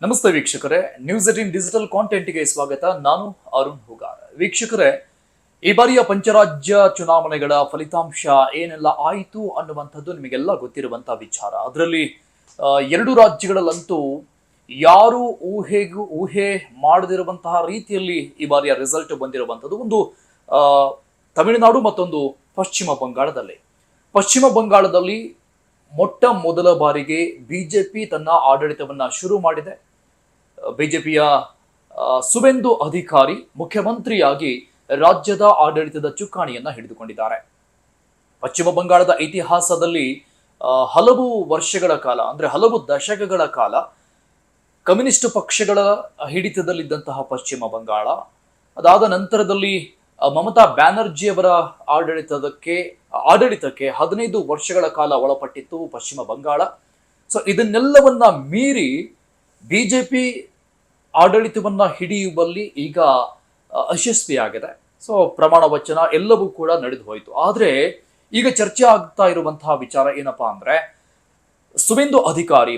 ನಮಸ್ತೆ ವೀಕ್ಷಕರೇ, news 18 digital ಕಾಂಟೆಂಟ್ಗೆ ಸ್ವಾಗತ. ನಾನು ಅರುಣ್ ಹುಗಾರ್. ವೀಕ್ಷಕರೇ, ಈ ಬಾರಿಯ ಪಂಚರಾಜ್ಯ ಚುನಾವಣೆಗಳ ಫಲಿತಾಂಶ ಏನೆಲ್ಲ ಆಯಿತು ಅನ್ನುವಂಥದ್ದು ನಿಮಗೆಲ್ಲ ಗೊತ್ತಿರುವಂತಹ ವಿಚಾರ. ಅದರಲ್ಲಿ 2 ರಾಜ್ಯಗಳಲ್ಲಂತೂ ಯಾರು ಊಹೆ ಮಾಡದಿರುವಂತಹ ರೀತಿಯಲ್ಲಿ ಈ ಬಾರಿಯ ರಿಸಲ್ಟ್ ಬಂದಿರುವಂಥದ್ದು. ಒಂದು ತಮಿಳುನಾಡು, ಮತ್ತೊಂದು ಪಶ್ಚಿಮ ಬಂಗಾಳದಲ್ಲಿ ಮೊಟ್ಟ ಮೊದಲ ಬಾರಿಗೆ ಬಿಜೆಪಿ ತನ್ನ ಆಡಳಿತವನ್ನ ಶುರು ಮಾಡಿದೆ. ಬಿಜೆಪಿಯ ಸುವೆಂದು ಅಧಿಕಾರಿ ಮುಖ್ಯಮಂತ್ರಿಯಾಗಿ ರಾಜ್ಯದ ಆಡಳಿತದ ಚುಕ್ಕಾಣಿಯನ್ನ ಹಿಡಿದುಕೊಂಡಿದ್ದಾರೆ. ಪಶ್ಚಿಮ ಬಂಗಾಳದ ಇತಿಹಾಸದಲ್ಲಿ ಹಲವು ವರ್ಷಗಳ ಕಾಲ, ಅಂದ್ರೆ ಹಲವು ದಶಕಗಳ ಕಾಲ ಕಮ್ಯುನಿಸ್ಟ್ ಪಕ್ಷಗಳ ಹಿಡಿತದಲ್ಲಿದ್ದಂತಹ ಪಶ್ಚಿಮ ಬಂಗಾಳ, ಅದಾದ ನಂತರದಲ್ಲಿ ಮಮತಾ ಬ್ಯಾನರ್ಜಿ ಅವರ ಆಡಳಿತಕ್ಕೆ 15 ವರ್ಷಗಳ ಕಾಲ ಒಳಪಟ್ಟಿತ್ತು ಪಶ್ಚಿಮ ಬಂಗಾಳ. ಸೊ ಇದನ್ನೆಲ್ಲವನ್ನ ಮೀರಿ ಬಿಜೆಪಿ ಆಡಳಿತವನ್ನ ಹಿಡಿಯುವಲ್ಲಿ ಈಗ ಯಶಸ್ವಿಯಾಗಿದೆ. ಸೊ ಪ್ರಮಾಣ ವಚನ ಎಲ್ಲವೂ ಕೂಡ ನಡೆದು ಹೋಯಿತು. ಆದ್ರೆ ಈಗ ಚರ್ಚೆ ಆಗ್ತಾ ಇರುವಂತಹ ವಿಚಾರ ಏನಪ್ಪಾ ಅಂದ್ರೆ, ಸುವೆಂದು ಅಧಿಕಾರಿ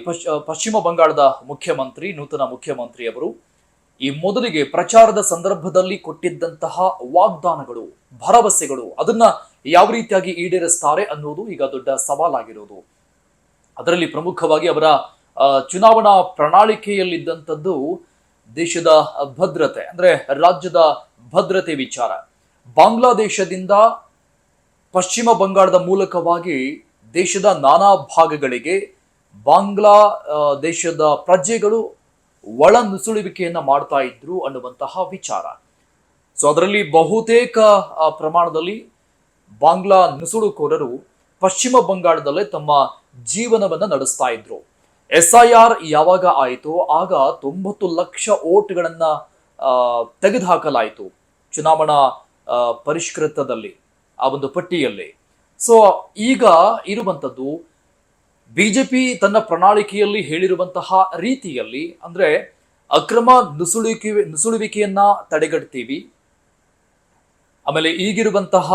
ಪಶ್ಚಿಮ ಬಂಗಾಳದ ಮುಖ್ಯಮಂತ್ರಿ, ನೂತನ ಮುಖ್ಯಮಂತ್ರಿಯವರು ಈ ಮೊದಲಿಗೆ ಪ್ರಚಾರದ ಸಂದರ್ಭದಲ್ಲಿ ಕೊಟ್ಟಿದ್ದಂತಹ ವಾಗ್ದಾನಗಳು, ಭರವಸೆಗಳು, ಅದನ್ನ ಯಾವ ರೀತಿಯಾಗಿ ಈಡೇರಿಸ್ತಾರೆ ಅನ್ನೋದು ಈಗ ದೊಡ್ಡ ಸವಾಲಾಗಿರೋದು. ಅದರಲ್ಲಿ ಪ್ರಮುಖವಾಗಿ ಅವರ ಚುನಾವಣಾ ಪ್ರಣಾಳಿಕೆಯಲ್ಲಿದ್ದಂಥದ್ದು ದೇಶದ ಭದ್ರತೆ, ಅಂದ್ರೆ ರಾಜ್ಯದ ಭದ್ರತೆ ವಿಚಾರ. ಬಾಂಗ್ಲಾದೇಶದಿಂದ ಪಶ್ಚಿಮ ಬಂಗಾಳದ ಮೂಲಕವಾಗಿ ದೇಶದ ನಾನಾ ಭಾಗಗಳಿಗೆ ಬಾಂಗ್ಲಾ ದೇಶದ ಪ್ರಜೆಗಳು ಒಳ ನುಸುಳುವಿಕೆಯನ್ನ ಮಾಡ್ತಾ ಇದ್ರು ಅನ್ನುವಂತಹ ವಿಚಾರ. ಸೊ ಅದರಲ್ಲಿ ಬಹುತೇಕ ಪ್ರಮಾಣದಲ್ಲಿ ಬಾಂಗ್ಲಾ ನುಸುಳುಕೋರರು ಪಶ್ಚಿಮ ಬಂಗಾಳದಲ್ಲೇ ತಮ್ಮ ಜೀವನವನ್ನ ನಡೆಸ್ತಾ ಇದ್ರು. SIR ಯಾವಾಗ ಆಯಿತು ಆಗ 90 ಲಕ್ಷ ಓಟ್ಗಳನ್ನ ತೆಗೆದುಹಾಕಲಾಯಿತು ಚುನಾವಣಾ ಪರಿಷ್ಕೃತದಲ್ಲಿ, ಆ ಒಂದು ಪಟ್ಟಿಯಲ್ಲಿ. ಸೊ ಈಗ ಇರುವಂತದ್ದು ಬಿಜೆಪಿ ತನ್ನ ಪ್ರಣಾಳಿಕೆಯಲ್ಲಿ ಹೇಳಿರುವಂತಹ ರೀತಿಯಲ್ಲಿ, ಅಂದ್ರೆ ಅಕ್ರಮ ನುಸುಳುವಿಕೆಯನ್ನ ತಡೆಗಟ್ತೀವಿ, ಆಮೇಲೆ ಈಗಿರುವಂತಹ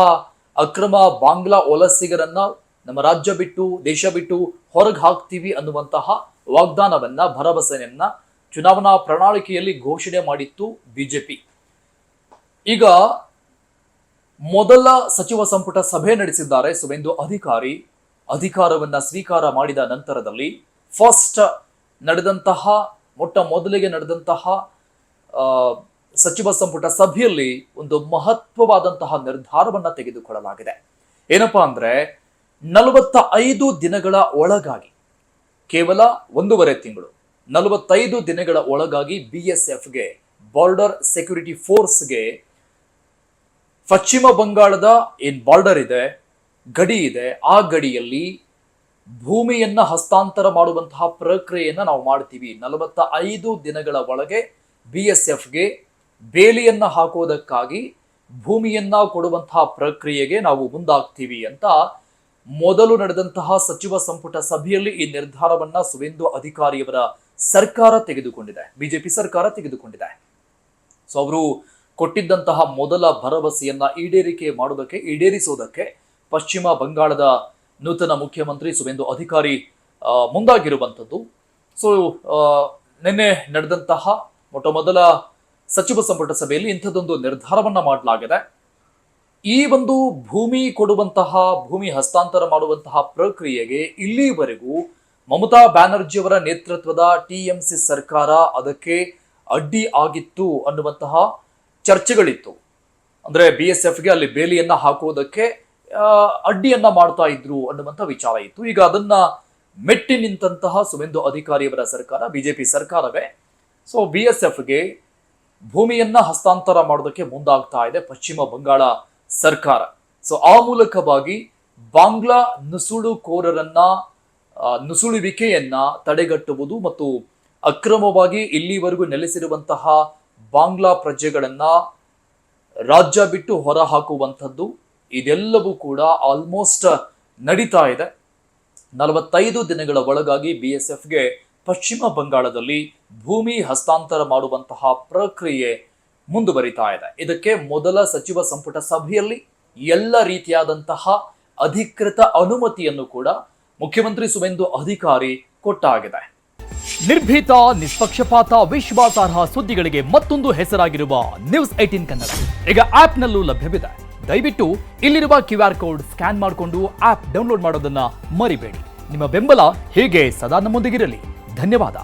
ಅಕ್ರಮ ಬಾಂಗ್ಲಾ ವಲಸಿಗರನ್ನ ನಮ್ಮ ರಾಜ್ಯ ಬಿಟ್ಟು, ದೇಶ ಬಿಟ್ಟು ಹೊರಗೆ ಹಾಕ್ತೀವಿ ಅನ್ನುವಂತಹ ವಾಗ್ದಾನವನ್ನ, ಭರವಸೆಯನ್ನ ಚುನಾವಣಾ ಪ್ರಣಾಳಿಕೆಯಲ್ಲಿ ಘೋಷಣೆ ಮಾಡಿತ್ತು ಬಿಜೆಪಿ. ಈಗ ಮೊದಲ ಸಚಿವ ಸಂಪುಟ ಸಭೆ ನಡೆಸಿದ್ದಾರೆ ಸುವೆಂದು ಅಧಿಕಾರಿ. ಅಧಿಕಾರವನ್ನ ಸ್ವೀಕಾರ ಮಾಡಿದ ನಂತರದಲ್ಲಿ ಮೊಟ್ಟ ಮೊದಲಿಗೆ ನಡೆದಂತಹ ಸಚಿವ ಸಂಪುಟ ಸಭೆಯಲ್ಲಿ ಒಂದು ಮಹತ್ವವಾದಂತಹ ನಿರ್ಧಾರವನ್ನ ತೆಗೆದುಕೊಳ್ಳಲಾಗಿದೆ. ಏನಪ್ಪಾ ಅಂದ್ರೆ, 45 ದಿನಗಳ ಒಳಗಾಗಿ, ಕೇವಲ 1.5 ತಿಂಗಳು, 45 ದಿನಗಳ ಒಳಗಾಗಿ BSFಗೆ, ಬಾರ್ಡರ್ ಸೆಕ್ಯೂರಿಟಿ ಫೋರ್ಸ್ಗೆ, ಪಶ್ಚಿಮ ಬಂಗಾಳದ ಏನ್ ಬಾರ್ಡರ್ ಇದೆ, ಗಡಿ ಇದೆ, ಆ ಗಡಿಯಲ್ಲಿ ಭೂಮಿಯನ್ನ ಹಸ್ತಾಂತರ ಮಾಡುವಂತಹ ಪ್ರಕ್ರಿಯೆಯನ್ನ ನಾವು ಮಾಡ್ತೀವಿ. 45 ದಿನಗಳ ಒಳಗೆ BSFಗೆ ಬೇಲಿಯನ್ನ ಹಾಕೋದಕ್ಕಾಗಿ ಭೂಮಿಯನ್ನ ಕೊಡುವಂತಹ ಪ್ರಕ್ರಿಯೆಗೆ ನಾವು ಮುಂದಾಗ್ತೀವಿ ಅಂತ ಮೊದಲು ನಡೆದಂತಹ ಸಚಿವ ಸಂಪುಟ ಸಭೆಯಲ್ಲಿ ಈ ನಿರ್ಧಾರವನ್ನ ಸುವೆಂದು ಅಧಿಕಾರಿಯವರ ಸರ್ಕಾರ ತೆಗೆದುಕೊಂಡಿದೆ, ಬಿಜೆಪಿ ಸರ್ಕಾರ ತೆಗೆದುಕೊಂಡಿದೆ. ಸೊ ಅವರು ಕೊಟ್ಟಿದ್ದಂತಹ ಮೊದಲ ಭರವಸೆಯನ್ನ ಈಡೇರಿಸೋದಕ್ಕೆ ಪಶ್ಚಿಮ ಬಂಗಾಳದ ನೂತನ ಮುಖ್ಯಮಂತ್ರಿ ಸುವೆಂದು ಅಧಿಕಾರಿ ಮುಂದಾಗಿರುವಂಥದ್ದು. ಸೊ ನಿನ್ನೆ ನಡೆದಂತಹ ಮೊಟ್ಟ ಮೊದಲ ಸಚಿವ ಸಂಪುಟ ಸಭೆಯಲ್ಲಿ ಇಂಥದ್ದೊಂದು ನಿರ್ಧಾರವನ್ನ ಮಾಡಲಾಗಿದೆ. ಈ ಒಂದು ಭೂಮಿ ಹಸ್ತಾಂತರ ಮಾಡುವಂತಹ ಪ್ರಕ್ರಿಯೆಗೆ ಇಲ್ಲಿವರೆಗೂ ಮಮತಾ ಬ್ಯಾನರ್ಜಿಯವರ ನೇತೃತ್ವದ TMC ಸರ್ಕಾರ ಅದಕ್ಕೆ ಅಡ್ಡಿ ಆಗಿತ್ತು ಅನ್ನುವಂತಹ ಚರ್ಚೆಗಳಿತ್ತು. ಅಂದ್ರೆ BSFಗೆ ಅಲ್ಲಿ ಬೇಲಿಯನ್ನ ಹಾಕುವುದಕ್ಕೆ ಅಡ್ಡಿಯನ್ನ ಮಾಡ್ತಾ ಇದ್ರು ಅನ್ನುವಂಥ ವಿಚಾರ ಇತ್ತು. ಈಗ ಅದನ್ನ ಮೆಟ್ಟಿ ನಿಂತಹ ಸುವೆಂದು ಅಧಿಕಾರಿಯವರ ಸರ್ಕಾರ, ಬಿಜೆಪಿ ಸರ್ಕಾರವೇ, ಸೊ BSFಗೆ ಭೂಮಿಯನ್ನ ಹಸ್ತಾಂತರ ಮಾಡೋದಕ್ಕೆ ಮುಂದಾಗ್ತಾ ಇದೆ ಪಶ್ಚಿಮ ಬಂಗಾಳ ಸರ್ಕಾರ. ಸೊ ಆ ಮೂಲಕವಾಗಿ ಬಾಂಗ್ಲಾ ನುಸುಳುವಿಕೆಯನ್ನ ತಡೆಗಟ್ಟುವುದು ಮತ್ತು ಅಕ್ರಮವಾಗಿ ಇಲ್ಲಿವರೆಗೂ ನೆಲೆಸಿರುವಂತಹ ಬಾಂಗ್ಲಾ ಪ್ರಜೆಗಳನ್ನ ರಾಜ್ಯ ಬಿಟ್ಟು ಹೊರ ಹಾಕುವಂಥದ್ದು, ಇದೆಲ್ಲವೂ ಕೂಡ ಆಲ್ಮೋಸ್ಟ್ ನಡೀತಾ ಇದೆ. 45 ದಿನಗಳ ಒಳಗಾಗಿ BSFಗೆ ಪಶ್ಚಿಮ ಬಂಗಾಳದಲ್ಲಿ ಭೂಮಿ ಹಸ್ತಾಂತರ ಮಾಡುವಂತಹ ಪ್ರಕ್ರಿಯೆ ಮುಂದುವರಿತಾ ಇದೆ. ಇದಕ್ಕೆ ಮೊದಲ ಸಚಿವ ಸಂಪುಟ ಸಭೆಯಲ್ಲಿ ಎಲ್ಲ ರೀತಿಯಾದಂತಹ ಅಧಿಕೃತ ಅನುಮತಿಯನ್ನು ಕೂಡ ಮುಖ್ಯಮಂತ್ರಿ ಸುವೆಂದು ಅಧಿಕಾರಿ ಕೊಟ್ಟಾಗಿದೆ. ನಿರ್ಭೀತ, ನಿಷ್ಪಕ್ಷಪಾತ, ವಿಶ್ವಾಸಾರ್ಹ ಸುದ್ದಿಗಳಿಗೆ ಮತ್ತೊಂದು ಹೆಸರಾಗಿರುವ ನ್ಯೂಸ್ 18 ಕನ್ನಡ ಈಗ ಆಪ್ನಲ್ಲೂ ಲಭ್ಯವಿದೆ. ದಯವಿಟ್ಟು ಇಲ್ಲಿರುವ QR ಕೋಡ್ ಸ್ಕ್ಯಾನ್ ಮಾಡಿಕೊಂಡು ಆಪ್ ಡೌನ್ಲೋಡ್ ಮಾಡೋದನ್ನ ಮರಿಬೇಡಿ. ನಿಮ್ಮ ಬೆಂಬಲ ಹೀಗೆ ಸದಾ ನಮ್ಮೊಂದಿಗಿರಲಿ. ಧನ್ಯವಾದ.